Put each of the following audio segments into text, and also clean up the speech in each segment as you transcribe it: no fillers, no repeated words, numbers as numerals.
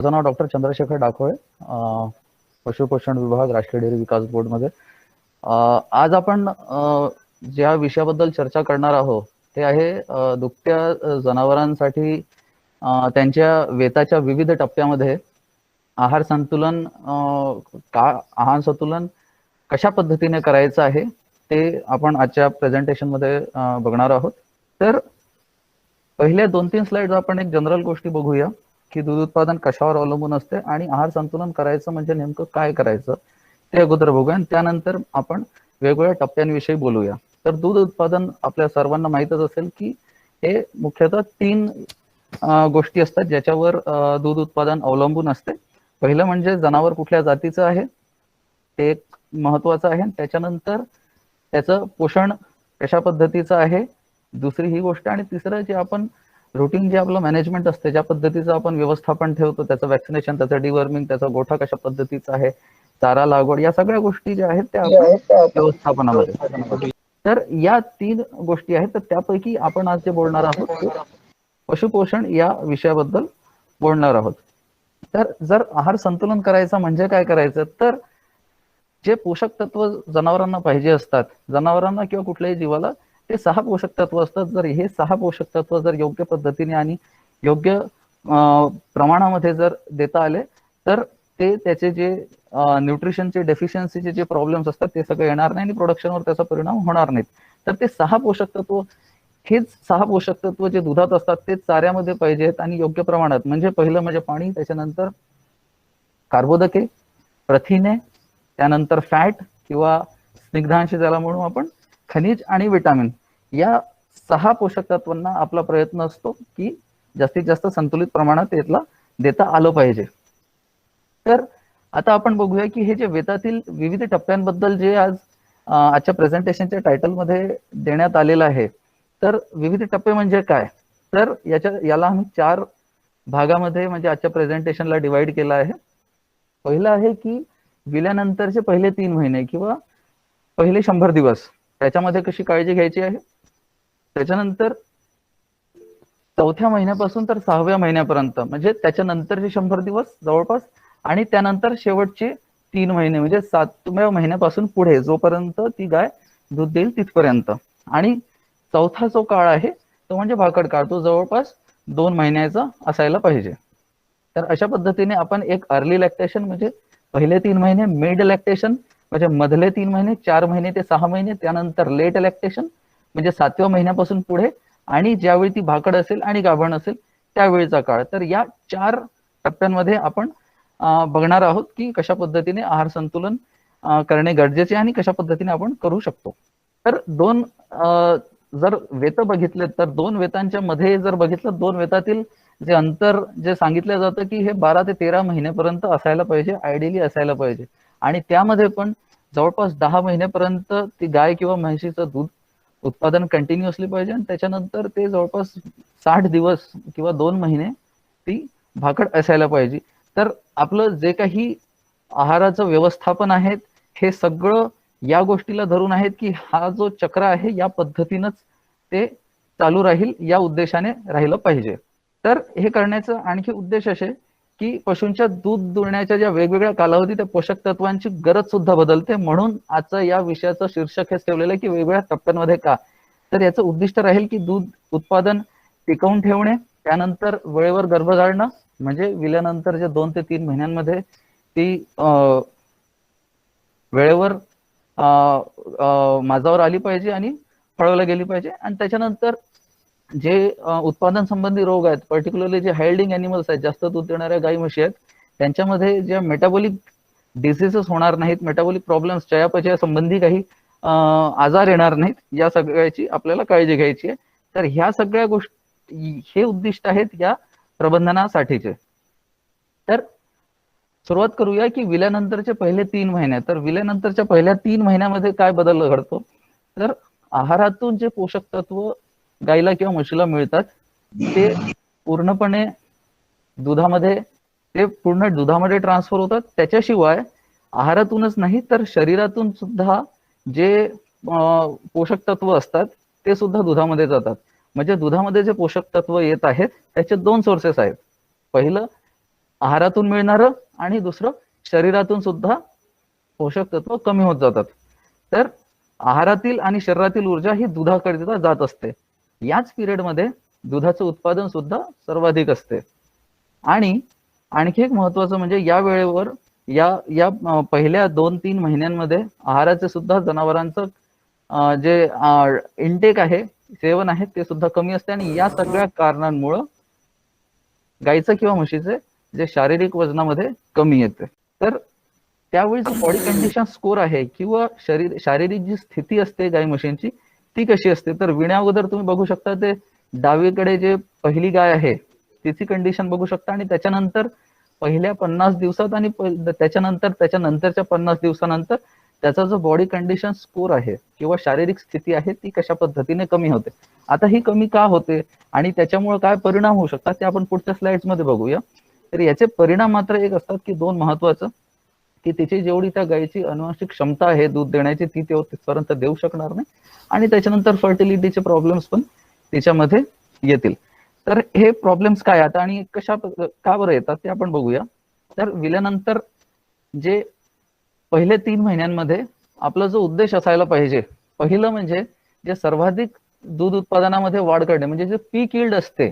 माझं नाव डॉक्टर चंद्रशेखर डाकोळे, पशुपोषण विभाग, राष्ट्रीय डेअरी विकास बोर्डमध्ये. आज आपण ज्या विषयाबद्दल चर्चा करणार आहोत ते आहे दुभत्या जनावरांसाठी त्यांच्या वेताच्या विविध टप्प्यामध्ये आहार संतुलन कशा पद्धतीने करायचं आहे ते आपण आजच्या प्रेझेंटेशनमध्ये बघणार आहोत. तर पहिल्या 2-3 स्लाइड्स आपण एक जनरल गोष्टी बघूया की दूध उत्पादन कशावर अवलंबून असते आणि आहार संतुलन करायचं म्हणजे नेमकं काय करायचं ते अगोदर बघूया आणि त्यानंतर आपण वेगवेगळ्या टप्प्यांविषयी बोलूया. तर दूध उत्पादन आपल्या सर्वांना माहीतच असेल की हे मुख्यतः 3 गोष्टी असतात ज्याच्यावर दूध उत्पादन अवलंबून असते. पहिलं म्हणजे जनावर कुठल्या जातीचं आहे ते एक महत्वाचं आहे. त्याच्यानंतर त्याचं पोषण कशा पद्धतीचं आहे दुसरी ही गोष्ट, आणि तिसरं जे आपण रुटीन जे आपलं मॅनेजमेंट असते ज्या पद्धतीचं आपण व्यवस्थापन ठेवतो, त्याचं वॅक्सिनेशन, त्याचं डिवर्मिंग, त्याचा गोठा कशा पद्धतीचा आहे, चारा लागवड, या सगळ्या गोष्टी ज्या आहेत त्या आपण व्यवस्थापनामध्ये. तर या 3 गोष्टी आहेत. तर त्यापैकी आपण आज जे बोलणार आहोत पशुपोषण या विषयाबद्दल बोलणार आहोत. तर जर आहार संतुलन करायचं म्हणजे काय करायचं, तर जे पोषक तत्व जनावरांना पाहिजे असतात, जनावरांना किंवा कुठल्याही जीवाला ते 6 पोषक तत्व असतात. जर हे 6 पोषक तत्व जर योग्य पद्धतीने आणि योग्य प्रमाणामध्ये जर देता आले तर ते त्याचे जे न्यूट्रिशनचे डेफिशियन्सीचे जे प्रॉब्लेम्स असतात ते सगळे येणार नाही आणि प्रोडक्शनवर त्याचा परिणाम होणार नाहीत. तर ते 6 पोषक तत्व, हेच 6 पोषक तत्व जे दुधात असतात ते चाऱ्यामध्ये पाहिजेत आणि योग्य प्रमाणात. म्हणजे पहिलं म्हणजे पाणी, त्याच्यानंतर कार्बोदके, प्रथिने, त्यानंतर फॅट किंवा स्निग्धांश ज्याला म्हणू आपण, खनिज आणि विटामिन, या 6 पोषक तत्वांना आपला प्रयत्न असतो की जास्तीत जास्त संतुलित प्रमाणात यातला देता आलं पाहिजे. तर आता आपण बघूया की हे जे वेतातील विविध टप्प्यांबद्दल जे आज आजच्या प्रेझेंटेशनच्या टायटलमध्ये देण्यात आलेलं आहे. तर विविध टप्पे म्हणजे काय, तर याला आम्ही 4 भागामध्ये म्हणजे आजच्या प्रेझेंटेशनला डिवाइड केलं आहे. पहिलं आहे की विल्यानंतरचे पहिले 3 महिने किंवा पहिले 100 दिवस त्याच्यामध्ये कशी काळजी घ्यायची आहे. त्याच्यानंतर 4थ्या महिन्यापासून तर 6व्या महिन्यापर्यंत म्हणजे त्याच्यानंतरचे 100 दिवस जवळपास, आणि त्यानंतर शेवटचे 3 महिने म्हणजे 7व्या महिन्यापासून पुढे जोपर्यंत ती गाय दूध देईल तिथपर्यंत. आणि 4था जो काळ आहे तो म्हणजे भाकड काळ, तो जवळपास 2 महिन्याचा असायला पाहिजे. तर अशा पद्धतीने आपण एक अर्ली लॅक्टेशन म्हणजे पहिले 3 महिने, मिड लॅक्टेशन म्हणजे मधले 3 महिने, 4 महिने ते 6 महिने, त्यानंतर लेट लॅक्टेशन म्हणजे 7व्या महिन्यापासून पुढे, आणि ज्यावेळी ती भाकड असेल आणि गाभण असेल त्यावेळीचा काळ. तर या 4 टप्प्यांमध्ये आपण बघणार आहोत की कशा पद्धतीने आहार संतुलन करणे गरजेचे आणि कशा पद्धतीने आपण करू शकतो. तर 2 जर वेत बघितले तर 2 वेतांच्या मध्ये जर बघितलं, 2 वेतातील जे अंतर जे सांगितलं जातं की हे 12 ते 13 महिन्यापर्यंत असायला पाहिजे, आयडियली असायला पाहिजे. आणि त्यामध्ये पण जवळपास 10 महिन्यापर्यंत ती गाय किंवा म्हशीचं दूध उत्पादन कंटिन्युअसली पाहिजे आणि त्याच्यानंतर ते जवळपास 60 दिवस किंवा 2 महिने ती भाकड असायला पाहिजे. तर आपलं जे काही आहाराचं व्यवस्थापन आहे हे सगळं या गोष्टीला धरून आहेत की हा जो चक्र आहे या पद्धतीनंच ते चालू राहील, या उद्देशाने राहिलं पाहिजे. तर हे करण्याचं आणखी उद्देश असे की पशूंच्या दूध दुहण्याच्या ज्या वेगवेगळ्या कालावधी त्या पोषक तत्वांची गरज सुद्धा बदलते. म्हणून आजचं या विषयाचं शीर्षक हेच ठेवलेलं आहे की वेगवेगळ्या टप्प्यांमध्ये का. तर याचं उद्दिष्ट राहील की दूध उत्पादन टिकवून ठेवणे, त्यानंतर वेळेवर गर्भधारणा म्हणजे विल्यानंतर जे 2 ते 3 महिन्यांमध्ये ती वेळेवर माझावर आली पाहिजे आणि फळवल्या गेली पाहिजे. आणि त्याच्यानंतर जे उत्पादन संबंधी रोग आहेत, पर्टिक्युलरली जे हायल्डिंग अॅनिमल्स आहेत, जास्त दूध देणाऱ्या गाई म्हशी आहेत, त्यांच्यामध्ये जे मेटाबॉलिक डिसीजेस होणार नाहीत, मेटाबॉलिक प्रॉब्लेम्स, चयापचय संबंधी काही आजार येणार नाहीत, या सगळ्याची आपल्याला काळजी घ्यायची आहे. तर ह्या सगळ्या गोष्टी, हे उद्दिष्ट आहेत या प्रबंधनासाठीचे. तर सुरुवात करूया की विल्यानंतरचे पहिले 3 महिने. तर विल्यानंतरच्या पहिल्या 3 महिन्यामध्ये काय बदल घडतो, तर आहारातून जे पोषक तत्व गाईला किंवा म्हशीला मिळतात ते पूर्णपणे दुधामध्ये ट्रान्सफर होतात. त्याच्याशिवाय आहारातूनच नाही तर शरीरातून सुद्धा जे पोषक तत्व असतात ते सुद्धा दुधामध्ये जातात. म्हणजे दुधामध्ये जे पोषक तत्व येत आहेत त्याचे 2 सोर्सेस आहेत. पहिलं आहारातून मिळणारं आणि दुसरं शरीरातून सुद्धा पोषक तत्व कमी होत जातात. तर आहारातील आणि शरीरातील ऊर्जा ही दुधाकरिता जात असते. याच पिरियडमध्ये दुधाचं उत्पादन सुद्धा सर्वाधिक असते. आणि आणखी एक महत्वाचं म्हणजे या वेळेवर या या पहिल्या 2-3 महिन्यांमध्ये आहाराचे सुद्धा जनावरांचं जे इनटेक आहे, सेवन आहे, ते सुद्धा कमी असते. आणि या सगळ्या कारणांमुळं गाईचं किंवा म्हशीचे जे शारीरिक वजनामध्ये कमी येते. तर त्यावेळी जो बॉडी कंडिशन स्कोर आहे किंवा शारीरिक जी स्थिती असते गाई म्हशींची ती कशी असते, तर विण्या अगोदर तुम्ही बघू शकता ते डावीकडे जे पहिली गाय आहे तिची कंडिशन बघू शकता, आणि त्याच्यानंतर पहिल्या 50 दिवसात आणि त्याच्यानंतरच्या 50 दिवसानंतर त्याचा जो बॉडी कंडिशन स्कोर आहे किंवा शारीरिक स्थिती आहे ती कशा पद्धतीने कमी होते. आता ही कमी का होते आणि त्याच्यामुळे काय परिणाम होऊ शकतात ते आपण पुढच्या स्लाइड्स मध्ये बघूया. तर याचे परिणाम मात्र एक असतात की दोन महत्वाचं, की तिची जेवढी त्या गायीची अनुवांशिक क्षमता आहे दूध देण्याची ती तिथपर्यंत देऊ शकणार नाही, आणि त्याच्यानंतर फर्टिलिटीचे प्रॉब्लेम्स पण तिच्यामध्ये येतील. तर हे प्रॉब्लेम्स काय आता आणि का बरं येतात ते आपण बघूया. तर विल्यानंतर जे पहिले 3 महिन्यांमध्ये आपला जो उद्देश असायला पाहिजे, पहिलं म्हणजे जे सर्वाधिक दूध उत्पादनामध्ये वाढ करणे, म्हणजे जे पीक यील्ड असते,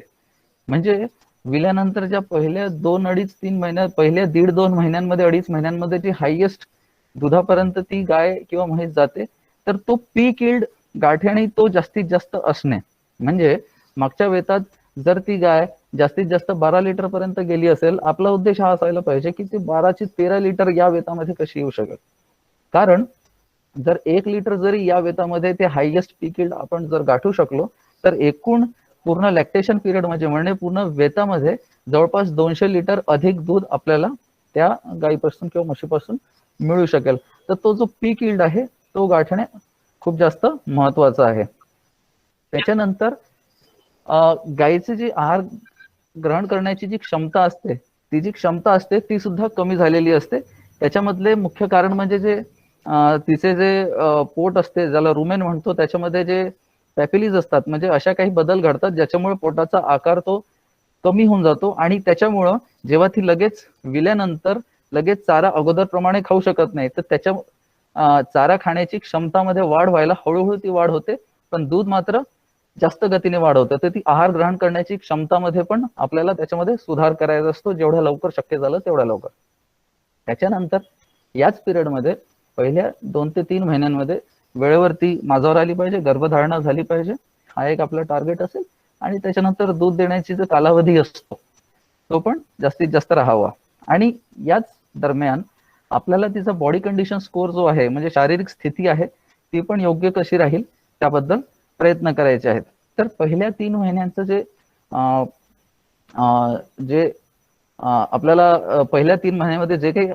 म्हणजे विल्यानंतरच्या पहिल्या 2-2.5-3 महिन्यात, पहिल्या 1.5-2 महिन्यांमध्ये, 2.5 महिन्यांमध्ये जी हायएस्ट दुधापर्यंत ती गाय किंवा म्हैस जाते, तर तो पीक यील्ड गाठणे तो जास्तीत जास्त असणे. म्हणजे मागच्या वेतात जर ती गाय जास्तीत जास्त 12 लिटर पर्यंत गेली असेल, आपला उद्देश हा असायला पाहिजे की ती 12 ची 13 लिटर या वेतामध्ये कशी येऊ शकेल. कारण जर 1 लिटर जरी या वेतामध्ये ते हायएस्ट पीक यील्ड आपण जर गाठू शकलो, तर एकूण पूर्ण लॅक्टेशन पिरियड म्हणजे पूर्ण वेतामध्ये जवळपास 200 लिटर अधिक दूध आपल्याला त्या गायीपासून किंवा म्हशीपासून मिळू शकेल. तर तो जो पीक यील्ड आहे तो गाठणे खूप जास्त महत्वाचा आहे. त्याच्यानंतर गायीची जी आहार ग्रहण करण्याची जी क्षमता असते, ती जी क्षमता असते ती सुद्धा कमी झालेली असते. त्याच्यामधले मुख्य कारण म्हणजे जे तिचे जे पोट असते, ज्याला रुमेन म्हणतो, त्याच्यामध्ये जे पॅपिलीज असतात, म्हणजे अशा काही बदल घडतात ज्याच्यामुळे पोटाचा आकार तो कमी होऊन जातो, आणि त्याच्यामुळं जेव्हा ती लगेच विल्यानंतर लगेच चारा अगोदर प्रमाणे खाऊ शकत नाही, तर त्याच्या चारा खाण्याची क्षमतामध्ये वाढ व्हायला हळूहळू ती वाढ होते, पण दूध मात्र जास्त गतीने वाढ होतं. तर ती आहार ग्रहण करण्याची क्षमतामध्ये पण आपल्याला त्याच्यामध्ये सुधार करायचा असतो, जेवढ्या लवकर शक्य झालं तेवढ्या लवकर. त्याच्यानंतर याच पिरियडमध्ये पहिल्या 2 ते 3 महिन्यांमध्ये वेळेवरती माझ्यावर आली पाहिजे, गर्भधारणा झाली पाहिजे, हा एक आपला टार्गेट असेल. आणि त्याच्यानंतर दूध देण्याची जो कालावधी असतो तो पण जास्तीत जास्त राहावा. आणि याच दरम्यान आपल्याला तिचा बॉडी कंडिशन स्कोर जो आहे, म्हणजे शारीरिक स्थिती आहे, ती पण योग्य कशी राहील त्याबद्दल प्रयत्न करायचे आहेत. तर पहिल्या 3 महिन्यांचं जे आपल्याला पहिल्या 3 महिन्यामध्ये जे काही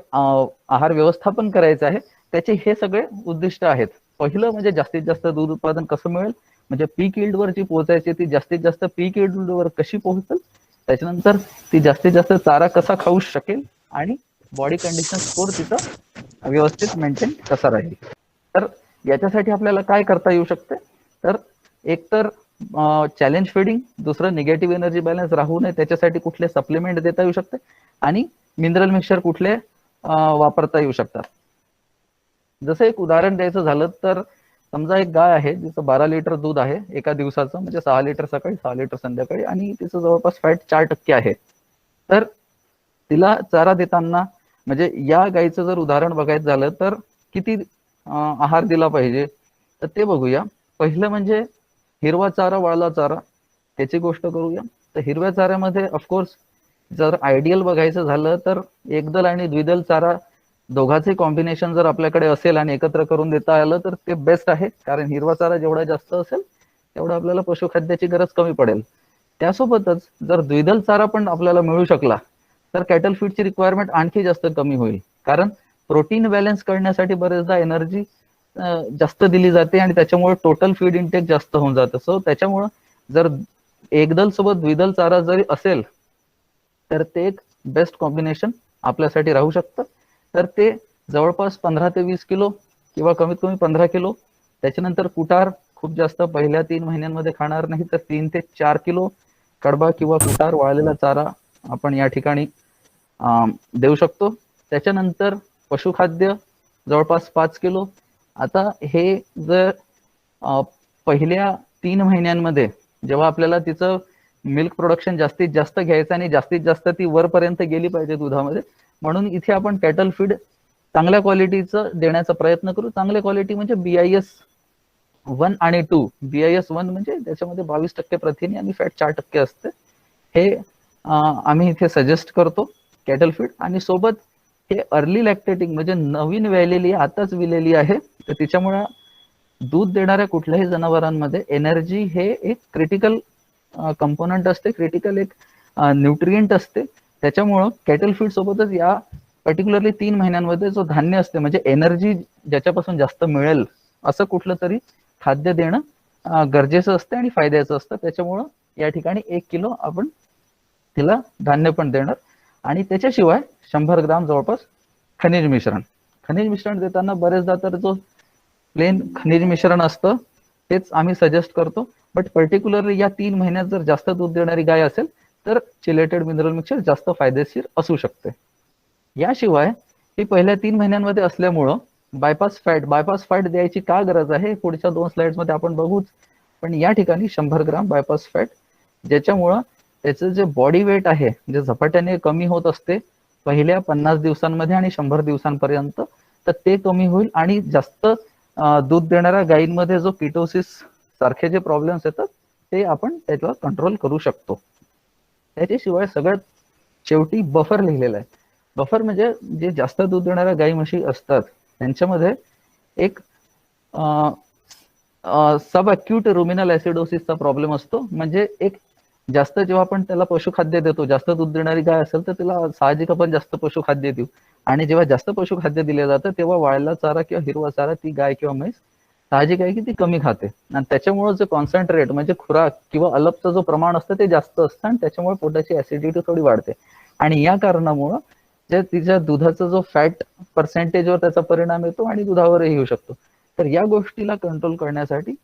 आहार व्यवस्थापन करायचं आहे त्याचे हे सगळे उद्दिष्ट आहेत. पहिलं म्हणजे जास्तीत जास्त दूध उत्पादन कसं मिळेल, म्हणजे पीक यील्ड वर जी पोहोचायची ती जास्तीत जास्त पीक यील्ड वर कशी पोहोचेल, त्याच्यानंतर ती जास्तीत जास्त चारा कसा खाऊ शकेल, आणि बॉडी कंडिशन स्कोर तिचा व्यवस्थित मेंटेन कसा राहील. तर याच्यासाठी आपल्याला काय करता येऊ शकते, तर एक तर चॅलेंज फीडिंग, दुसरं निगेटिव्ह एनर्जी बॅलन्स राहू नये त्याच्यासाठी कुठले सप्लिमेंट देता येऊ शकते, आणि मिनरल मिक्सचर कुठले वापरता येऊ शकतात. जसं एक उदाहरण द्यायचं झालं तर समजा एक गाय आहे जिचं 12 लिटर दूध आहे एका दिवसाचं, म्हणजे 6 लिटर सकाळी 6 लिटर संध्याकाळी, आणि तिचं जवळपास फॅट 4% आहे. तर तिला चारा देताना, म्हणजे या गायीचं जर उदाहरण बघायचं झालं तर किती आहार दिला पाहिजे, तर ते बघूया. पहिलं म्हणजे हिरवा चारा, वाळला चारा, त्याची गोष्ट करूया. तर हिरव्या चाऱ्यामध्ये ऑफकोर्स जर आयडियल बघायचं झालं तर एकदल आणि द्विदल चारा दोघांचे कॉम्बिनेशन जर आपल्याकडे असेल आणि एकत्र करून देता आलं तर ते बेस्ट आहे. कारण हिरवा चारा जेवढा जास्त असेल तेवढा आपल्याला पशुखाद्याची गरज कमी पडेल. त्यासोबतच जर द्विदल चारा पण आपल्याला मिळू शकला तर कॅटल फीडची रिक्वायरमेंट आणखी जास्त कमी होईल. कारण प्रोटीन बॅलन्स करण्यासाठी बरेचदा एनर्जी जास्त दिली जाते आणि त्याच्यामुळे टोटल फीड इंटेक जास्त होऊन जातं. सो त्याच्यामुळं जर एकदल सोबत द्विदल चारा जरी असेल तर ते एक बेस्ट कॉम्बिनेशन आपल्यासाठी राहू शकतं. तर ते जवळपास 15 ते 20 किलो किंवा कमीत कमी 15 किलो. त्याच्यानंतर कुटार खूप जास्त पहिल्या 3 महिन्यांमध्ये खाणार नाही तर 3 ते 4 किलो कडबा किंवा कुटार वाळलेला चारा आपण या ठिकाणी देऊ शकतो. त्याच्यानंतर पशुखाद्य जवळपास 5 किलो. आता हे जर पहिल्या 3 महिन्यांमध्ये जेव्हा आपल्याला तिचं मिल्क प्रोडक्शन जास्तीत जास्त घ्यायचं आणि जास्तीत जास्त ती वरपर्यंत गेली पाहिजे दुधामध्ये, म्हणून इथे आपण कॅटल फीड चांगल्या क्वालिटीचं देण्याचा प्रयत्न करू. चांगल्या क्वालिटी म्हणजे BIS 1 आणि 2. BIS 1 म्हणजे त्याच्यामध्ये 22% प्रथिने आणि फॅट 4% असते. हे आम्ही इथे सजेस्ट करतो कॅटल फीड. आणि सोबत हे अर्ली लॅक्टेटिंग म्हणजे नवीन व्यायलेली आताच विलेली आहे, तर तिच्यामुळे दूध देणाऱ्या कुठल्याही जनावरांमध्ये एनर्जी हे एक क्रिटिकल कंपोनंट असते, क्रिटिकल एक न्यूट्रिएंट असते. त्याच्यामुळं कॅटल फीड सोबतच या पर्टिक्युलरली 3 महिन्यांमध्ये जो धान्य असते म्हणजे एनर्जी ज्याच्यापासून जास्त मिळेल असं कुठलं तरी खाद्य देणं गरजेचं असतं आणि फायद्याचं असतं. त्याच्यामुळं या ठिकाणी 1 किलो आपण तिला धान्य पण देणार. आणि त्याच्याशिवाय 100 ग्राम जवळपास खनिज मिश्रण. खनिज मिश्रण देताना बरेचदा तर जो प्लेन खनिज मिश्रण असतं तेच आम्ही सजेस्ट करतो, बट पर्टिक्युलरली या 3 महिन्यात जर जास्त दूध देणारी गाय असेल तर चिलेटेड मिनरल मिक्सचर जास्त फायदेशीर असू शकते. याशिवाय ही पहिल्या 3 महिन्यांमध्ये असल्यामुळं बायपास फॅट द्यायची का गरज आहे पुढच्या 2 स्लाइड्समध्ये आपण बघूच. पण या ठिकाणी 100 ग्राम बायपास फॅट, ज्याच्यामुळं त्याचं जे बॉडी वेट आहे जे झपाट्याने कमी होत असते पहिल्या 50 दिवसांमध्ये आणि 100 दिवसांपर्यंत, तर ते कमी होईल. आणि जास्त दूध देणाऱ्या गायींमध्ये जो किटोसिस सारखे जे प्रॉब्लेम्स येतात ते आपण त्याला कंट्रोल करू शकतो. त्याच्याशिवाय सगळ्यात शेवटी बफर लिहिलेला आहे. बफर म्हणजे जे जास्त दूध देणाऱ्या गाई म्हशी असतात त्यांच्यामध्ये एक सब अक्यूट रुमिनल ऍसिडोसिसचा प्रॉब्लेम असतो. म्हणजे एक जास्त जेव्हा आपण त्याला पशुखाद्य देतो, जास्त दूध देणारी गाय असेल तर तिला साहजिक आपण जास्त पशुखाद्य देऊ, आणि जेव्हा जास्त पशुखाद्य दिले जातं तेव्हा वाळला चारा किंवा हिरवा चारा ती गाय किंवा म्हैस साहजिक आहे की ती कमी खाते. आणि त्याच्यामुळे जे कॉन्सन्ट्रेट म्हणजे खुराक किंवा अलपचं जो प्रमाण असतं ते जास्त असतं आणि त्याच्यामुळे पोटाची ऍसिडिटी थोडी वाढते. आणि या कारणामुळं जे तिच्या दुधाचा जो फॅट पर्सेंटेजवर त्याचा परिणाम येतो आणि दुधावरही येऊ शकतो. तर या गोष्टीला कंट्रोल करण्यासाठी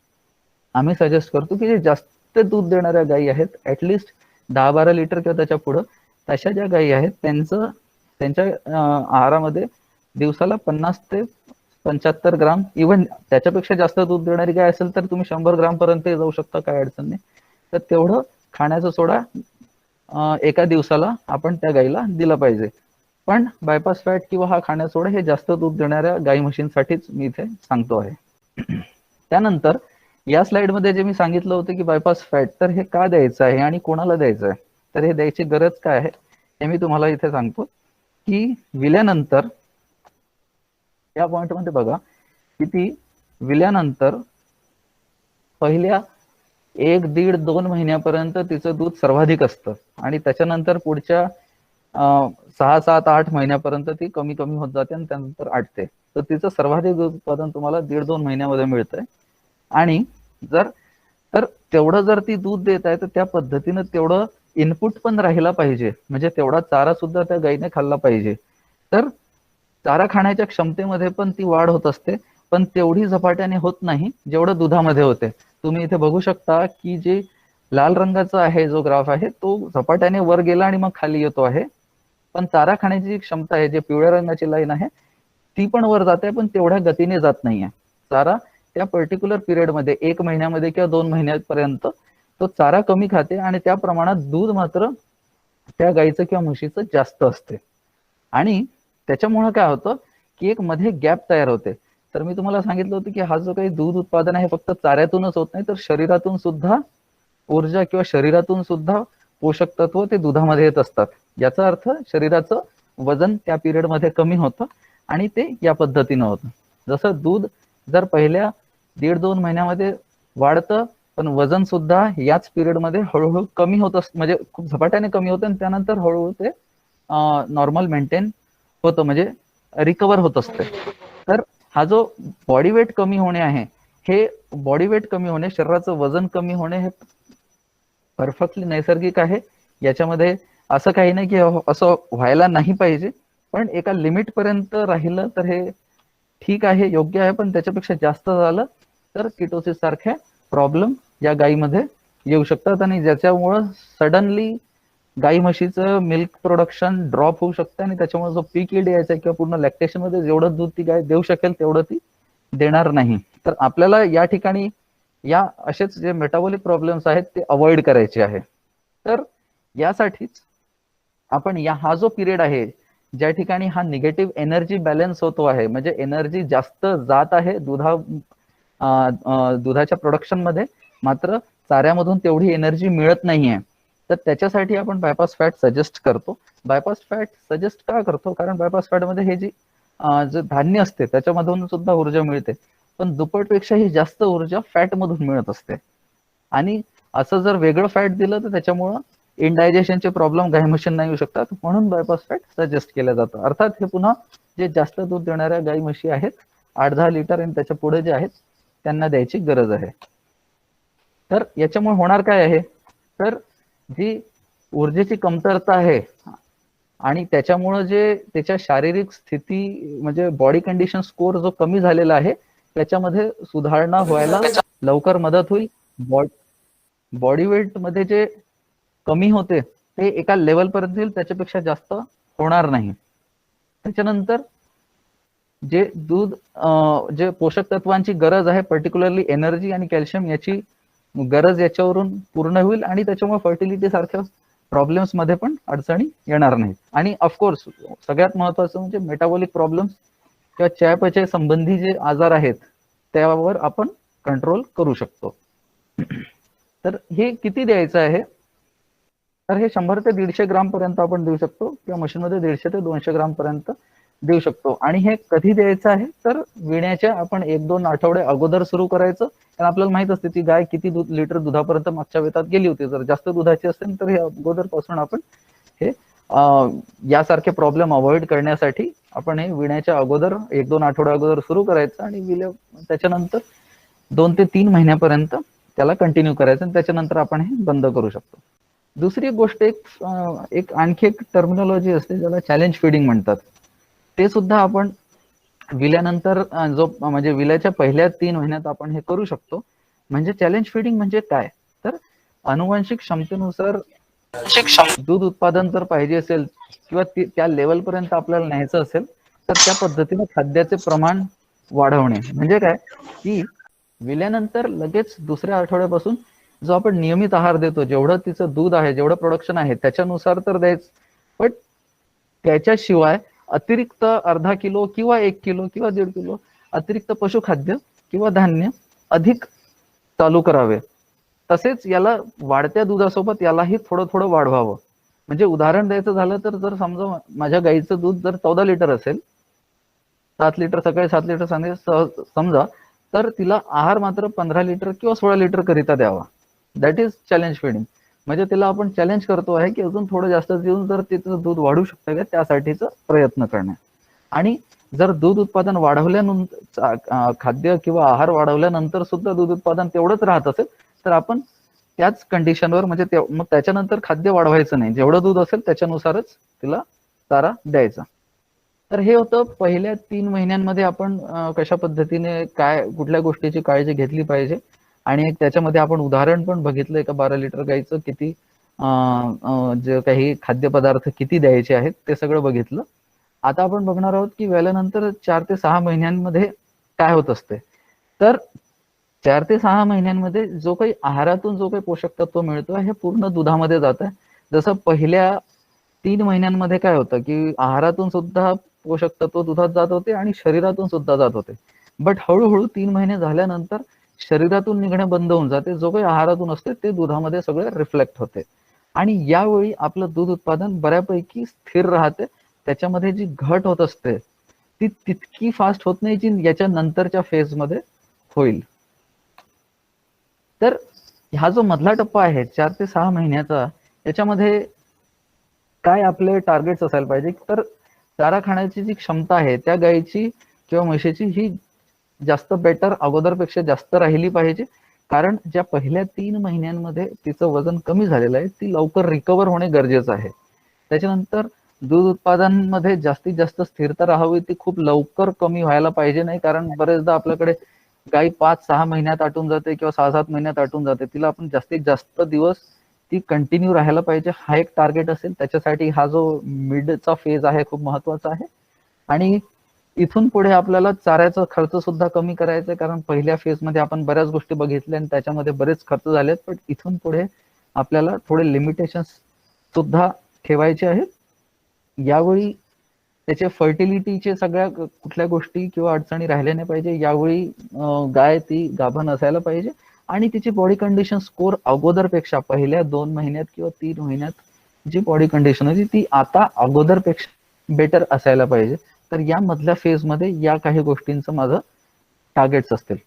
आम्ही सजेस्ट करतो की जे जास्त दूध देणाऱ्या गायी आहेत, ऍटलिस्ट 10-12 लिटर किंवा त्याच्या पुढं तशा ज्या गायी आहेत त्यांच्या आहारामध्ये दिवसाला 50 ते 75 ग्राम, इव्हन त्याच्यापेक्षा जास्त दूध देणारी गाय असेल तर तुम्ही 100 ग्राम पर्यंत जाऊ शकता, काय अडचण नाही. तर तेवढं खाण्याचा सोडा एका दिवसाला आपण त्या गायीला दिला पाहिजे. पण बायपास फॅट किंवा हा खाण्याचा सोडा हे जास्त दूध देणाऱ्या गाई म्हशींसाठीच मी इथे सांगतो आहे. त्यानंतर या स्लाइड मध्ये जे मी सांगितलं होतं की बायपास फॅट, तर हे का द्यायचं आहे आणि कोणाला द्यायचं आहे, तर हे द्यायची गरज काय आहे हे मी तुम्हाला इथे सांगतो. की विल्यानंतर या पॉइंट मध्ये बघा की ती विल्यानंतर पहिल्या 1-1.5-2 महिन्यापर्यंत तिचं दूध सर्वाधिक असतं आणि त्याच्यानंतर पुढच्या 6-7-8 महिन्यापर्यंत ती कमी कमी होत जाते आणि त्यानंतर आटते. तर तिचं सर्वाधिक दूध उत्पादन तुम्हाला 1.5-2 महिन्यामध्ये मिळतंय. आणि तर तेवढं जर ती दूध देत आहे तर त्या पद्धतीनं तेवढं इनपुट पण राहिला पाहिजे, म्हणजे तेवढा चारा सुद्धा त्या गायीने खाल्ला पाहिजे. तर चारा खाण्याच्या क्षमतेमध्ये पण ती वाढ होत असते, पण तेवढी झपाट्याने होत नाही जेवढं दुधामध्ये होते. तुम्ही इथे बघू शकता की जे लाल रंगाचा आहे जो ग्राफ आहे तो झपाट्याने वर गेला आणि मग खाली येतो आहे, पण चारा खाण्याची जी क्षमता आहे, जे पिवळ्या रंगाची लाईन आहे ती पण वर जाते पण तेवढ्या गतीने जात नाहीये. चारा त्या पर्टिक्युलर पिरियड मध्ये 1 महिन्यामध्ये किंवा 2 महिन्यापर्यंत तो चारा कमी खाते आणि त्या प्रमाणात दूध मात्र त्या गाईचं किंवा म्हशीचं जास्त असते. आणि त्याच्यामुळे काय होतं की एक मध्ये गॅप तयार होते. तर मी तुम्हाला सांगितलं होतं की हा जो काही दूध उत्पादन आहे फक्त चाऱ्यातूनच होत नाही, तर शरीरातून सुद्धा ऊर्जा किंवा शरीरातून सुद्धा पोषक तत्व ते दुधामध्ये येत असतात. याचा अर्थ शरीराचं वजन त्या पिरियड मध्ये कमी होतं आणि ते या पद्धतीनं होतं. जसं दूध जर पहिल्या 1.5-2 महिन्यामध्ये वाढतं, पण वजन सुद्धा याच पिरियड मध्ये हळूहळू कमी होत असतं, म्हणजे खूप झपाट्याने कमी होतं आणि त्यानंतर हळूहळू ते नॉर्मल मेंटेन होतं, म्हणजे रिकवर होत असते. तर हा जो बॉडी वेट कमी होणे आहे, हे बॉडी वेट कमी होणे, शरीराचं वजन कमी होणे हे परफेक्टली नैसर्गिक आहे. याच्यामध्ये असं काही नाही की असं व्हायला नाही पाहिजे, पण एका लिमिट पर्यंत राहिलं तर हे ठीक आहे, योग्य आहे. पण त्याच्यापेक्षा जास्त झालं तर किटोसिस सारख्या प्रॉब्लेम या गायीमध्ये येऊ शकतात आणि ज्याच्यामुळं सडनली गाई म्हशीचं मिल्क प्रोडक्शन ड्रॉप होऊ शकतं आणि त्याच्यामुळे जो पीक यील्ड यायचा किंवा पूर्ण लॅक्टेशन मध्ये जेवढं दूध ती गाय देऊ शकेल तेवढं ती देणार नाही. तर आपल्याला या ठिकाणी या असेच जे मेटाबॉलिक प्रॉब्लेम्स आहेत ते अवॉइड करायचे आहे. तर यासाठीच आपण हा जो पिरियड आहे ज्या ठिकाणी हा निगेटिव्ह एनर्जी बॅलन्स होतो आहे, म्हणजे एनर्जी जास्त जात आहे दुधाच्या प्रोडक्शन मध्ये, मात्र चाऱ्यामधून तेवढी एनर्जी मिळत नाहीये. तर त्याच्यासाठी आपण बायपास फॅट सजेस्ट करतो. बायपास फॅट सजेस्ट का करतो? कारण बायपास फॅट मध्ये हे जे धान्य असते त्याच्यामधून सुद्धा ऊर्जा मिळते, पण दुप्पटपेक्षाही जास्त ऊर्जा फॅट मधून मिळत असते. आणि असं जर वेगळं फॅट दिलं तर त्याच्यामुळं इनडायजेशनचे प्रॉब्लेम गाई म्हशींना येऊ शकतात, म्हणून बायपास फॅट सजेस्ट केलं जातं. अर्थात हे पुन्हा जे जास्त दूध देणाऱ्या गाई म्हशी आहेत, 8-10 लिटर आणि त्याच्या पुढे जे आहेत त्यांना द्यायची गरज आहे. तर याच्यामुळे होणार काय आहे, तर जी ऊर्जेची कमतरता आहे आणि त्याच्यामुळे जे त्याच्या शारीरिक स्थिती म्हणजे बॉडी कंडिशन स्कोर जो कमी झालेला आहे त्याच्यामध्ये सुधारणा व्हायला लवकर मदत होईल. बॉडी वेट मध्ये जे कमी होते ते एका लेवल पर्यंत येईल, त्याच्यापेक्षा जास्त होणार नाही. त्याच्यानंतर जे दूध जे पोषक तत्वांची गरज आहे, पर्टिक्युलरली एनर्जी आणि कॅल्शियम याची गरज याच्यावरून पूर्ण होईल आणि त्याच्यामुळे फर्टिलिटी सारख्या प्रॉब्लेम्स मध्ये पण अडचणी येणार नाहीत. आणि ऑफकोर्स सगळ्यात महत्वाचं म्हणजे मेटाबॉलिक प्रॉब्लेम्स किंवा चयापचय संबंधी जे आजार आहेत त्यावर आपण कंट्रोल करू शकतो. तर हे किती द्यायचं आहे, तर हे 100 ते 150 ग्राम पर्यंत आपण देऊ शकतो किंवा मशीनमध्ये 150 ते 200 ग्राम पर्यंत देऊ शकतो. आणि हे कधी द्यायचं आहे, तर विण्याच्या आपण 1-2 आठवडे अगोदर सुरू करायचं. कारण आपल्याला माहित असते ती गाय किती लिटर दुधापर्यंत मागच्या वेतात गेली होती. जर जास्त दुधाची असेल तर हे अगोदर पासून आपण हे यासारखे प्रॉब्लेम अवॉइड करण्यासाठी आपण हे विण्याच्या अगोदर 1-2 आठवडे अगोदर सुरू करायचं आणि त्याच्यानंतर 2 ते 3 महिन्यापर्यंत त्याला कंटिन्यू करायचं आणि त्याच्यानंतर आपण हे बंद करू शकतो. दुसरी गोष्ट एक आणखी एक टर्मिनॉलॉजी असते ज्याला चॅलेंज फीडिंग म्हणतात. ते सुद्धा आपण विल्यानंतर जो म्हणजे विल्याच्या पहिल्या 3 महिन्यात आपण हे करू शकतो. म्हणजे चॅलेंज फीडिंग म्हणजे काय, तर अनुवांशिक क्षमतेनुसार दूध उत्पादन जर पाहिजे असेल किंवा त्या लेवल पर्यंत आपल्याला न्यायचं असेल तर त्या पद्धतीने खाद्याचे प्रमाण वाढवणे. म्हणजे काय की विल्यानंतर लगेच दुसऱ्या आठवड्यापासून जो आपण नियमित आहार देतो, जेवढं तिचं दूध आहे, जेवढं प्रोडक्शन आहे त्याच्यानुसार तर द्यायच, पण त्याच्याशिवाय अतिरिक्त अर्धा किलो किंवा 1 किलो किंवा 1.5 किलो अतिरिक्त पशुखाद्य किंवा धान्य अधिक चालू करावे. तसेच याला वाढत्या दुधासोबत यालाही थोडं थोडं वाढवावं. म्हणजे उदाहरण द्यायचं झालं तर जर समजा माझ्या गाईचं दूध जर 14 लिटर असेल, 7 लिटर सकाळी 7 लिटर समजा, तर तिला आहार मात्र 15 लिटर किंवा 16 लिटर करिता द्यावा. That is challenge feeding. म्हणजे तिला आपण चॅलेंज करतो आहे की अजून थोडं जास्त देऊन जर तिचं दूध वाढू शकतं का त्यासाठीचा प्रयत्न करणे. आणि जर दूध उत्पादन वाढवल्यानंतर खाद्य किंवा आहार वाढवल्यानंतर सुद्धा दूध उत्पादन तेवढंच राहत असेल तर आपण त्याच कंडिशनवर म्हणजे मग त्याच्यानंतर खाद्य वाढवायचं नाही, जेवढं दूध असेल त्याच्यानुसारच तिला चारा द्यायचा. तर हे होतं पहिल्या 3 महिन्यांमध्ये आपण कशा पद्धतीने काय कुठल्या गोष्टीची काळजी घेतली पाहिजे. आणि त्याच्यामध्ये आपण उदाहरण पण बघितलंय का 12 लिटर गाईचं किती जे काही खाद्यपदार्थ किती द्यायचे आहेत ते सगळं बघितलं. आता आपण बघणार आहोत की वेल्यानंतर 4 ते 6 महिन्यांमध्ये काय होत असते. तर 4 ते 6 महिन्यांमध्ये जो काही आहारातून जो काही पोषक तत्व मिळतो हे पूर्ण दुधामध्ये जात आहे. जसं पहिल्या 3 महिन्यांमध्ये काय होतं की आहारातून सुद्धा पोषक तत्व दुधात जात होते आणि शरीरातून सुद्धा जात होते. बट हळूहळू 3 महिने झाल्यानंतर शरीरातून निघणे बंद होऊन जाते, जो काही आहारातून असते ते दुधामध्ये सगळे रिफ्लेक्ट होते आणि यावेळी आपलं दूध उत्पादन बऱ्यापैकी स्थिर राहते. त्याच्यामध्ये जी घट होत असते ती तितकी फास्ट होत नाही जी याच्या नंतरच्या फेज मध्ये होईल. तर हा जो मधला टप्पा आहे 4 ते 6 महिन्याचा, याच्यामध्ये काय आपले टार्गेट्स असायला पाहिजे, तर चारा खाण्याची जी क्षमता आहे त्या गायीची किंवा म्हशीची ही जास्त बेटर अगोदरपेक्षा जास्त राहिली पाहिजे. कारण ज्या पहिल्या 3 महिन्यांमध्ये तिचं वजन कमी झालेलं आहे ती लवकर रिकवर होणे गरजेचं आहे. त्याच्यानंतर दूध उत्पादनामध्ये जास्तीत जास्त स्थिरता राहावी, ती खूप लवकर कमी व्हायला पाहिजे नाही. कारण बरेचदा आपल्याकडे गाई 5-6 महिन्यात आटून जाते किंवा 6-7 महिन्यात आटून जाते. तिला आपण जास्तीत जास्त दिवस ती कंटिन्यू राहायला पाहिजे, हा एक टार्गेट असेल. त्याच्यासाठी हा जो मिडचा फेज आहे खूप महत्वाचा आहे. आणि इथून पुढे आपल्याला चाऱ्याचा खर्च सुद्धा कमी करायचा आहे, कारण पहिल्या फेजमध्ये आपण बऱ्याच गोष्टी बघितल्या आणि त्याच्यामध्ये बरेच खर्च झालेत. पण इथून पुढे आपल्याला थोडे लिमिटेशन्स सुद्धा ठेवायचे आहेत. यावेळी त्याचे फर्टिलिटीचे सगळ्या कुठल्या गोष्टी किंवा अडचणी राहिल्या नाही पाहिजे. यावेळी गाय ती गाभण असायला पाहिजे आणि तिची बॉडी कंडिशन स्कोर अगोदरपेक्षा पहिल्या 2 महिन्यात किंवा 3 महिन्यात जी बॉडी कंडिशन होती ती आता अगोदरपेक्षा बेटर असायला पाहिजे. तर या मधल्या फेजमध्ये या काही गोष्टींचं माझं टार्गेट्स असतील.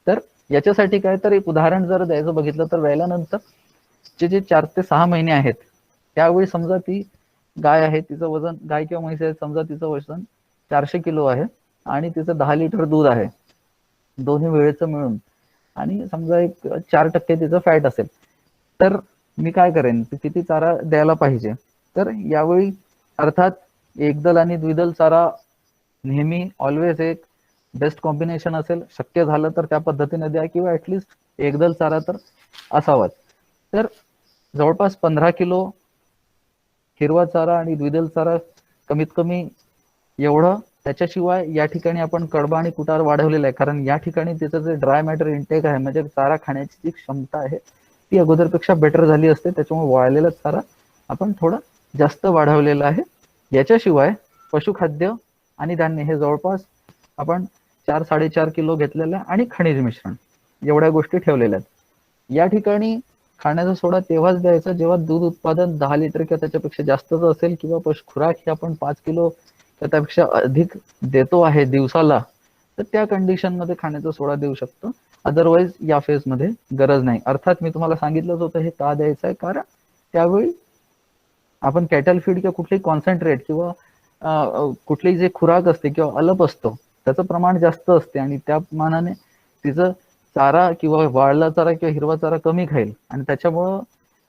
तर याच्यासाठी काय, तर एक उदाहरण जर द्यायचं बघितलं तर वेळेनंतर जे 4 ते 6 महिने आहेत त्यावेळी समजा ती गाय आहे, तिचं वजन, गाय किंवा म्हैस आहे, समजा तिचं वजन 400 किलो आहे आणि तिचं 10 लिटर दूध आहे दोन्ही वेळेचं मिळून, आणि समजा एक 4% तिचं फॅट असेल, तर मी काय करेन, किती चारा द्यायला पाहिजे. तर यावेळी अर्थात एकदल आणि द्विदल चारा नेहमी ऑलवेज एक बेस्ट कॉम्बिनेशन असेल. शक्य झालं तर त्या पद्धतीने द्या किंवा ऍटलिस्ट एकदल चारा तर असावाच. तर जवळपास 15 किलो हिरवा चारा आणि द्विदल चारा कमीत कमी एवढं. त्याच्याशिवाय या ठिकाणी आपण कडबा आणि कुटार वाढवलेला आहे, कारण या ठिकाणी त्याचं जे ड्राय मॅटर इंटेक आहे, म्हणजे चारा खाण्याची जी क्षमता आहे ती अगोदरपेक्षा बेटर झाली असते. त्याच्यामुळे वाळलेला चारा आपण थोडा जास्त वाढवलेला आहे. याच्याशिवाय पशुखाद्य आणि धान्य हे जवळपास आपण 4-4.5 किलो घेतलेलं आहे आणि खनिज मिश्रण एवढ्या गोष्टी ठेवलेल्या आहेत. या ठिकाणी खाण्याचा सोडा तेव्हाच द्यायचा जेव्हा दूध उत्पादन 10 लिटर किंवा त्याच्यापेक्षा जास्तच असेल, किंवा खुराक ही आपण 5 किलो त्यापेक्षा अधिक देतो आहे दिवसाला, तर त्या कंडिशनमध्ये खाण्याचा सोडा देऊ शकतो. अदरवाईज या फेजमध्ये गरज नाही. अर्थात मी तुम्हाला सांगितलंच होतं हे का द्यायचं आहे, कारण त्यावेळी आपण कॅटल फीड किंवा कुठलीही कॉन्सन्ट्रेट किंवा कुठलीही जे खुराक असते किंवा अलप असतो त्याचं प्रमाण जास्त असते आणि त्या मानाने तिचं चारा किंवा वाळला चारा किंवा हिरवा चारा कमी खाईल आणि त्याच्यामुळं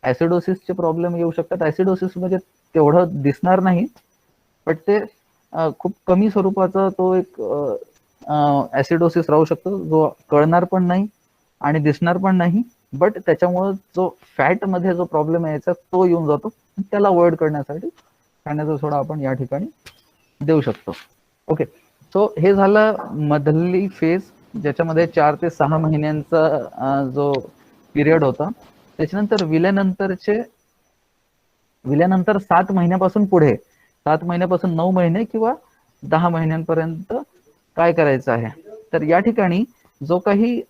ऍसिडोसिसचे प्रॉब्लेम येऊ शकतात. ऍसिडोसिस म्हणजे तेवढं दिसणार नाही, पण ते खूप कमी स्वरूपाचा तो एक ऍसिडोसिस राहू शकतो, जो कळणार पण नाही आणि दिसणार पण नाही, बट त्याच्यामुळे जो फॅट मध्ये जो प्रॉब्लेम यायचा तो येऊन जातो. त्याला अवॉइड करण्यासाठी खाण्याचा सोडा आपण या ठिकाणी देऊ शकतो. ओके, सो हे झालं मधली फेज, ज्याच्यामध्ये 4 ते 6 महिन्यांचा जो पिरियड होता. त्याच्यानंतर विल्यानंतर 7 महिन्यापासून पुढे, 7 महिन्यापासून 9 महिने किंवा 10 महिन्यांपर्यंत काय करायचं आहे, तर या ठिकाणी जो काही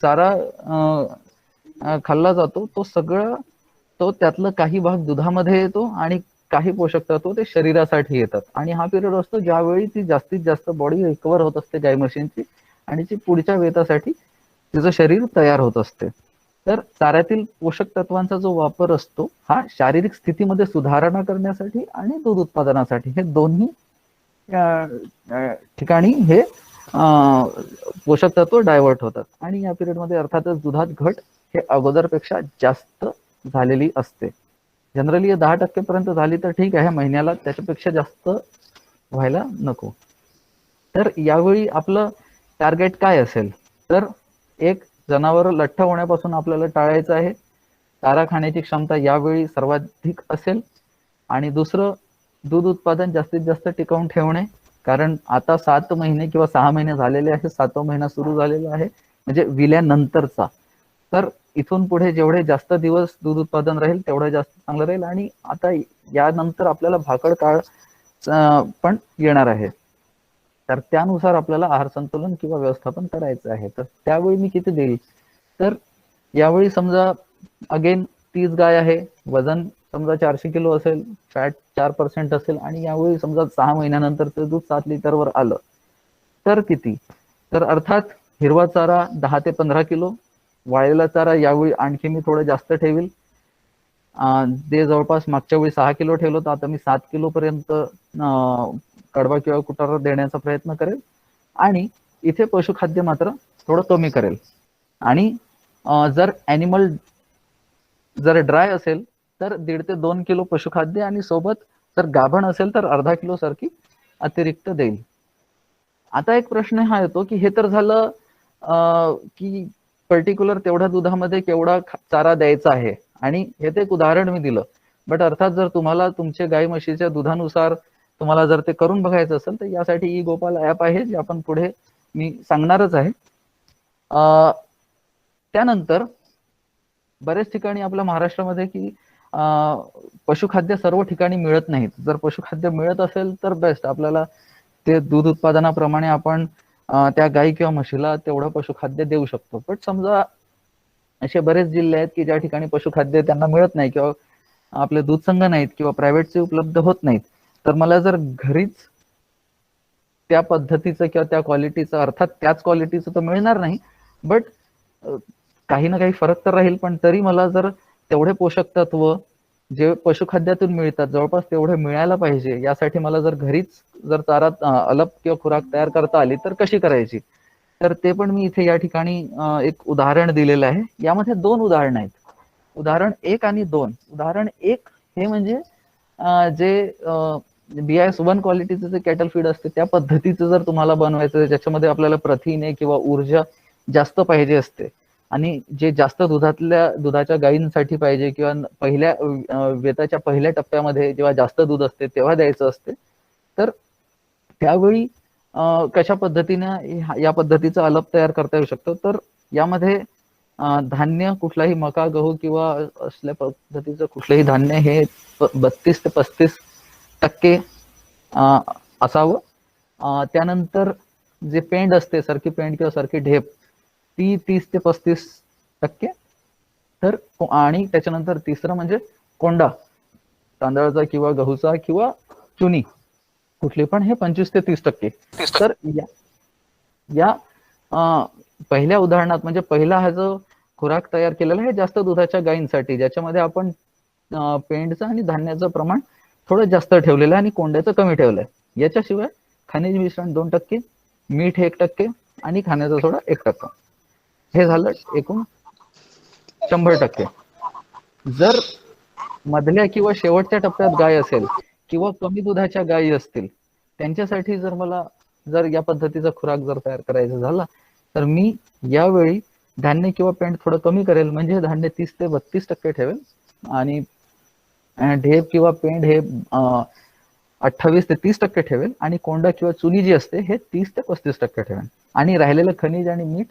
चारा खाल्ला जातो तो सगळं, तो त्यातलं काही भाग दुधामध्ये येतो आणि काही पोषक तत्व ते शरीरासाठी येतात. आणि हा पिरियड असतो ज्यावेळी ती जास्तीत जास्त बॉडी रिकवर होत असते गाय म्हशींची आणि ती पुढच्या वेतासाठी तिचं शरीर तयार होत असते. तर चाऱ्यातील पोषक तत्वांचा जो वापर असतो हा शारीरिक स्थितीमध्ये सुधारणा करण्यासाठी आणि दूध उत्पादनासाठी, हे दोन्ही ठिकाणी हे पोषक तत्व डायव्हर्ट होतात. आणि या पिरियडमध्ये अर्थातच दुधात घट हे अगोदरपेक्षा जास्त झालेली असते. जनरली 10% पर्यंत झाली तर ठीक आहे महिन्याला, त्याच्यापेक्षा जास्त व्हायला नको. तर यावेळी आपलं टार्गेट काय असेल, तर एक, जनावर लठ्ठ होण्यापासून आपल्याला टाळायचं आहे. चारा खाण्याची क्षमता यावेळी सर्वाधिक असेल. आणि दुसरं, दूध उत्पादन जास्तीत जास्त टिकवून ठेवणे, कारण आता 7 महिने किंवा 6 महिने झालेले आहे, 7वा महिना सुरू झालेला आहे म्हणजे विल्यानंतरचा. तर इथून पुढे जेवढे जास्त दिवस दूध उत्पादन राहील तेवढं जास्त चांगलं राहील. आणि आता यानंतर आपल्याला भाकड काळ पण येणार आहे, तर त्यानुसार आपल्याला आहार संतुलन किंवा व्यवस्थापन करायचं आहे. तर त्यावेळी मी किती देईल, तर यावेळी समजा अगेन 30 गाय आहे, वजन समजा 400 किलो असेल, फॅट 4% असेल, आणि यावेळी समजा 6 महिन्यानंतर ते दूध 7 लिटरवर आलं, तर किती, तर अर्थात हिरवा चारा 10 ते 15 किलो, वाळलेला चारा यावेळी आणखी मी थोडं जास्त ठेवील. ते जवळपास मागच्या वेळी 6 किलो ठेवलं, तर आता मी 7 किलो पर्यंत कडबा किंवा कुटार देण्याचा प्रयत्न करेल. आणि इथे पशुखाद्य मात्र थोडं कमी करेल. आणि जर ॲनिमल जर ड्राय असेल तर 1.5 ते 2 किलो पशुखाद्य, आणि सोबत जर गाभण असेल तर अर्धा किलो सारखी अतिरिक्त देईल. आता एक प्रश्न हा येतो की हे तर झालं की पर्टिक्युलर तेवढ्या दुधामध्ये केवढा चारा द्यायचा आहे आणि हे ते एक उदाहरण मी दिलं. बट अर्थात जर तुम्हाला तुमच्या गाई म्हशीच्या दुधानुसार तुम्हाला जर ते करून बघायचं असेल तर यासाठी ई गोपाल ऍप आहे, जे आपण पुढे मी सांगणारच आहे. त्यानंतर बरेच ठिकाणी आपल्या महाराष्ट्रामध्ये की पशुखाद्य सर्व ठिकाणी मिळत नाहीत. जर पशुखाद्य मिळत असेल तर बेस्ट, आपल्याला ते दूध उत्पादनाप्रमाणे आपण त्या गाई किंवा म्हशीला तेवढं पशुखाद्य देऊ शकतो. पण समजा असे बरेच जिल्हे आहेत की ज्या ठिकाणी पशुखाद्य त्यांना मिळत नाही किंवा आपले दूध संघ नाहीत किंवा प्रायव्हेटचे उपलब्ध होत नाहीत, तर मला जर घरीच त्या पद्धतीचं किंवा त्या क्वालिटीचं, अर्थात त्याच क्वालिटीचं तर मिळणार नाही, बट काही ना काही फरक तर राहील, पण तरी मला जर तेवढे पोषक तत्व जे पशुखाद्यातून मिळतात जवळपास तेवढे मिळायला पाहिजे, यासाठी मला जर घरीच जर चारा अलप किंवा खुराक तयार करता आली तर कशी करायची, तर ते पण मी इथे या ठिकाणी एक उदाहरण दिलेलं आहे. यामध्ये 2 उदाहरणं आहेत, उदाहरण 1 आणि 2. उदाहरण 1 हे म्हणजे जे BIS-1 क्वालिटीचं जे कॅटल फीड असते त्या पद्धतीचं जर तुम्हाला बनवायचं, ज्याच्यामध्ये आपल्याला प्रथिने किंवा ऊर्जा जास्त पाहिजे असते आणि जे जास्त दुधाच्या गायींसाठी पाहिजे किंवा पहिल्या वेताच्या पहिल्या टप्प्यामध्ये जेव्हा जास्त दूध असते तेव्हा द्यायचं असते, तर त्यावेळी कशा पद्धतीने या पद्धतीचा अलप तयार करता येऊ शकतो. तर यामध्ये धान्य कुठलाही मका, गहू किंवा असल्या पद्धतीचं कुठलंही धान्य हे 32 ते 35% असावं. त्यानंतर जे पेंड असते, सरकी पेंड किंवा सरकी ढेप, ती 30 ते 35%. तर आणि त्याच्यानंतर तिसरं म्हणजे कोंडा, तांदळाचा किंवा गहूचा किंवा चुनी कुठली पण, हे 25 ते 30%. तर या पहिल्या उदाहरणात म्हणजे पहिला हा जो खुराक तयार केलेला आहे जास्त दुधाच्या गायींसाठी, ज्याच्यामध्ये आपण पेंडचं आणि धान्याचं प्रमाण थोडं जास्त ठेवलेलं आहे आणि कोंड्याचं कमी ठेवलंय. याच्याशिवाय खनिज मिश्रण 2%, मीठ 1% आणि खाण्याचा सोडा 1%. हे झालं एकूण 100%. जर मधल्या किंवा शेवटच्या टप्प्यात गाय असेल किंवा कमी दुधाच्या गायी असतील, त्यांच्यासाठी जर मला जर या पद्धतीचा खुराक जर तयार करायचा झाला तर मी यावेळी धान्य किंवा पेंड थोडं कमी करेल, म्हणजे धान्य 30 ते 32% ठेवेल आणि ढेप किंवा पेंड हे 28 ते 30% ठेवेल आणि कोंडा किंवा चुनी जी असते हे 30 ते 35% ठेवेल आणि राहिलेलं खनिज आणि मीठ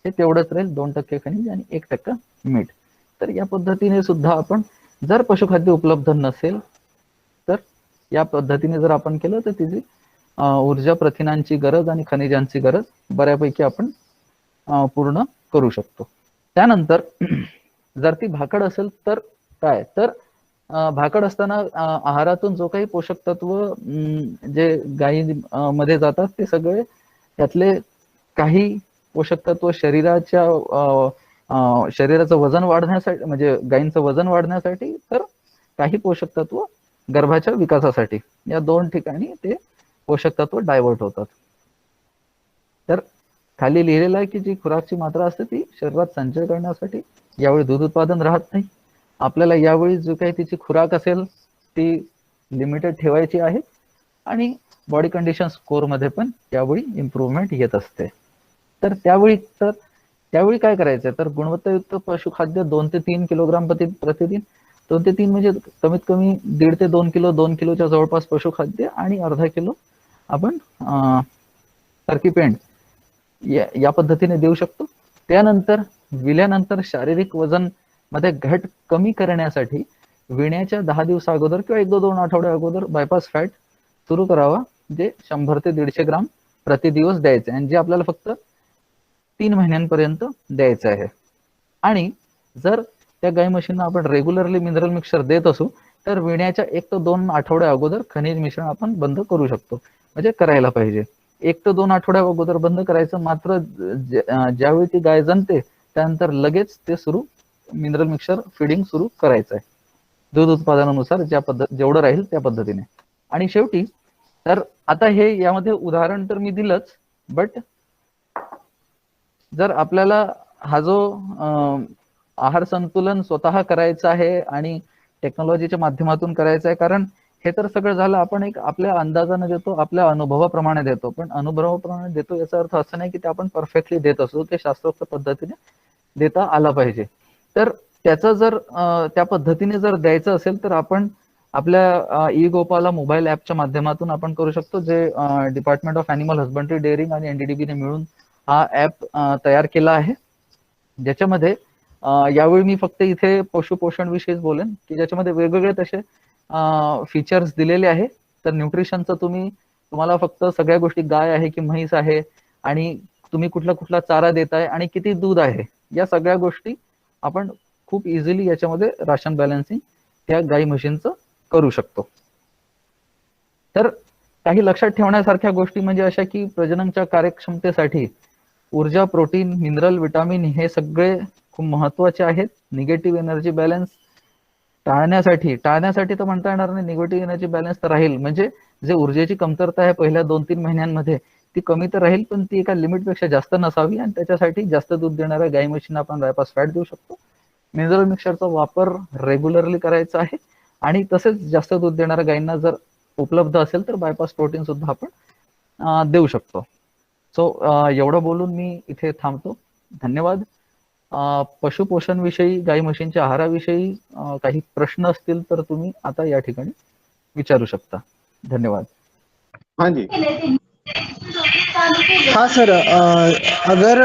हे तेवढंच राहील, 2% खनिज आणि 1% मीठ. तर या पद्धतीने सुद्धा आपण जर पशुखाद्य उपलब्ध नसेल तर या पद्धतीने जर आपण केलं तर तिची ऊर्जा, प्रथिनांची गरज आणि खनिजांची गरज बऱ्यापैकी आपण पूर्ण करू शकतो. त्यानंतर जर ती भाकड असेल तर काय, तर भाकड असताना आहारातून जो काही पोषक तत्व जे गायी मध्ये जातात ते सगळे त्यातले काही पोषक तत्व शरीराचं वजन वाढण्यासाठी, म्हणजे गायींचं वजन वाढण्यासाठी, तर काही पोषक तत्व गर्भाच्या विकासासाठी, या 2 ठिकाणी ते पोषक तत्व डायव्हर्ट होतात. तर खाली लिहिलेलं आहे की जी खुराकची मात्रा असते ती शरीरात संचय करण्यासाठी, यावेळी दूध उत्पादन राहत नाही. आपल्याला यावेळी जो काही तिची खुराक असेल ती लिमिटेड ठेवायची आहे आणि बॉडी कंडिशन स्कोर मध्ये पण त्यावेळी इम्प्रूव्हमेंट येत असते. तर त्यावेळी काय करायचं, तर गुणवत्तायुक्त पशुखाद्य 2 ते 3 किलोग्राम प्रतिदिन, 2 ते 3 म्हणजे कमीत कमी 1.5 ते 2 किलो, 2 किलोच्या जवळपास पशुखाद्य आणि अर्धा किलो आपण सरकी पेंड या पद्धतीने देऊ शकतो. त्यानंतर विल्यानंतर शारीरिक वजन मध्ये घट कमी करण्यासाठी विण्याच्या 10 दिवस अगोदर किंवा 1-2 आठवड्या अगोदर बायपास फॅट सुरू करावा, जे 100 ते 150 ग्राम प्रतिदिवस द्यायचे आणि जे आपल्याला फक्त 3 महिन्यांपर्यंत द्यायचं आहे. आणि जर त्या गाई म्हशींना आपण रेग्युलरली मिनरल मिक्सचर देत असू तर विण्याच्या 1 ते 2 आठवड्या अगोदर खनिज मिश्रण आपण बंद करू शकतो, म्हणजे करायला पाहिजे. 1 ते 2 आठवड्या अगोदर बंद करायचं, मात्र ज्यावेळी ती गाय जणते त्यानंतर लगेच ते मिनरल मिक्सचर फिडिंग सुरू करायचं आहे, दूध उत्पादनानुसार जेवढं राहील त्या पद्धतीने. आणि शेवटी तर आता हे यामध्ये उदाहरण तर मी दिलंच, बट जर आपल्याला हा जो आहार संतुलन स्वतः करायचा आहे आणि टेक्नॉलॉजीच्या माध्यमातून करायचं आहे, कारण हे तर सगळं झालं आपण एक आपल्या अंदाजाने देतो, आपल्या अनुभवाप्रमाणे देतो, पण अनुभवाप्रमाणे देतो याचा अर्थ असं नाही की ते आपण परफेक्टली देत असू, ते शास्त्रोक्त पद्धतीने देता आला पाहिजे. तर त्याचा जर त्या पद्धतीने जर द्यायचं असेल तर आपण आपल्या ई गोपाला मोबाईल ऍपच्या माध्यमातून आपण करू शकतो, जे department of animal husbandry daring आणि एनडीडीबीने मिळून हा ऍप तयार केला आहे, ज्याच्यामध्ये यावेळी मी फक्त इथे पशुपोषण विषयीच बोलेन, की ज्याच्यामध्ये वेगवेगळे तसे फीचर्स दिलेले आहे. तर न्यूट्रिशनचं तुम्हाला फक्त सगळ्या गोष्टी, गाय आहे की म्हैस आहे, आणि तुम्ही कुठला कुठला चारा देताय आणि किती दूध आहे, या सगळ्या गोष्टी आपण खूप इझिली याच्यामध्ये राशन बॅलन्सिंग त्या गाई म्हशींचं करू शकतो. तर काही लक्षात ठेवण्यासारख्या गोष्टी म्हणजे अशा की प्रजननच्या कार्यक्षमतेसाठी ऊर्जा, प्रोटीन, मिनरल, विटामिन हे सगळे खूप महत्वाचे आहेत. निगेटिव्ह एनर्जी बॅलन्स टाळण्यासाठी तर म्हणता येणार नाही, निगेटिव्ह एनर्जी बॅलन्स तर राहील, म्हणजे जे ऊर्जेची कमतरता आहे पहिल्या 2-3 महिन्यांमध्ये ती कमी तर राहील, पण ती एका लिमिटपेक्षा जास्त नसावी, आणि त्याच्यासाठी जास्त दूध देणाऱ्या गाई म्हशींना आपण बायपास फॅट देऊ शकतो. मिनरल मिक्सरचा वापर रेग्युलरली करायचा आहे, आणि तसेच जास्त दूध देणाऱ्या गायींना जर उपलब्ध असेल तर बायपास प्रोटीन सुद्धा आपण देऊ शकतो. सो एवढं बोलून मी इथे थांबतो. धन्यवाद. पशुपोषण विषयी, गाई म्हशींच्या आहाराविषयी काही प्रश्न असतील तर तुम्ही आता या ठिकाणी विचारू शकता. धन्यवाद. हाँ जी। हाँ सर, अगर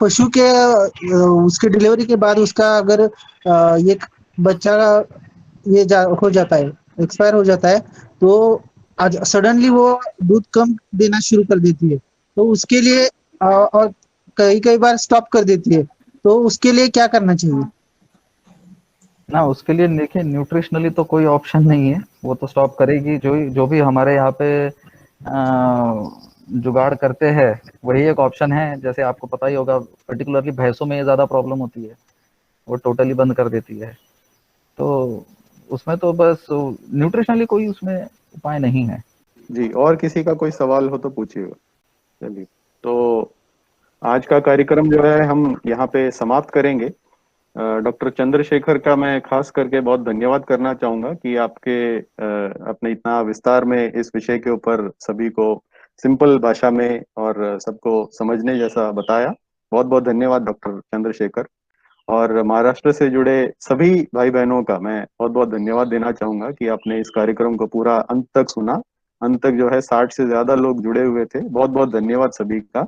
पशु के उसके डिलीवरी के बाद उसका अगर एक बच्चा हो जाता है, एक्सपायर हो जाता है, तो आज सडनली वो दूध कम देना शुरू कर देती है, तो उसके लिए और कई बार स्टॉप कर देती है, तो उसके लिए क्या करना चाहिए? ना, उसके लिए देखिए न्यूट्रिशनली तो कोई ऑप्शन नहीं है, वो तो स्टॉप करेगी। जो भी हमारे यहाँ पे जुगाड़ करते हैं वही एक ऑप्शन है। जैसे आपको पता ही होगा, पर्टिकुलरली भैंसों में ये ज्यादा प्रॉब्लम होती है, वो टोटली बंद कर देती है। तो उसमें तो बस न्यूट्रिशनली कोई उसमें उपाय नहीं है जी। और किसी का कोई सवाल हो तो पूछिएगा। चलिए, तो आज का कार्यक्रम जो है हम यहाँ पे समाप्त करेंगे। डॉक्टर चंद्रशेखर का मैं खास करके बहुत धन्यवाद करना चाहूंगा कि अपने इतना विस्तार में इस विषय के ऊपर सभी को सिंपल भाषा में और सबको समझने जैसा बताया। बहुत बहुत धन्यवाद डॉक्टर चंद्रशेखर। और महाराष्ट्र से जुड़े सभी भाई बहनों का मैं बहुत बहुत धन्यवाद देना चाहूंगा कि आपने इस कार्यक्रम को पूरा अंत तक सुना। अंत तक जो है 60 से ज्यादा लोग जुड़े हुए थे। बहुत बहुत धन्यवाद सभी का।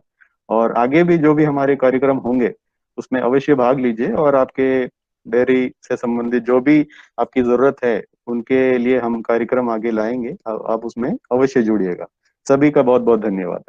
और आगे भी जो भी हमारे कार्यक्रम होंगे उसमें अवश्य भाग लीजिए, और आपके डेयरी से संबंधित जो भी आपकी जरूरत है उनके लिए हम कार्यक्रम आगे लाएंगे। आप उसमें अवश्य जुड़िएगा। सभी का बहुत बहुत धन्यवाद।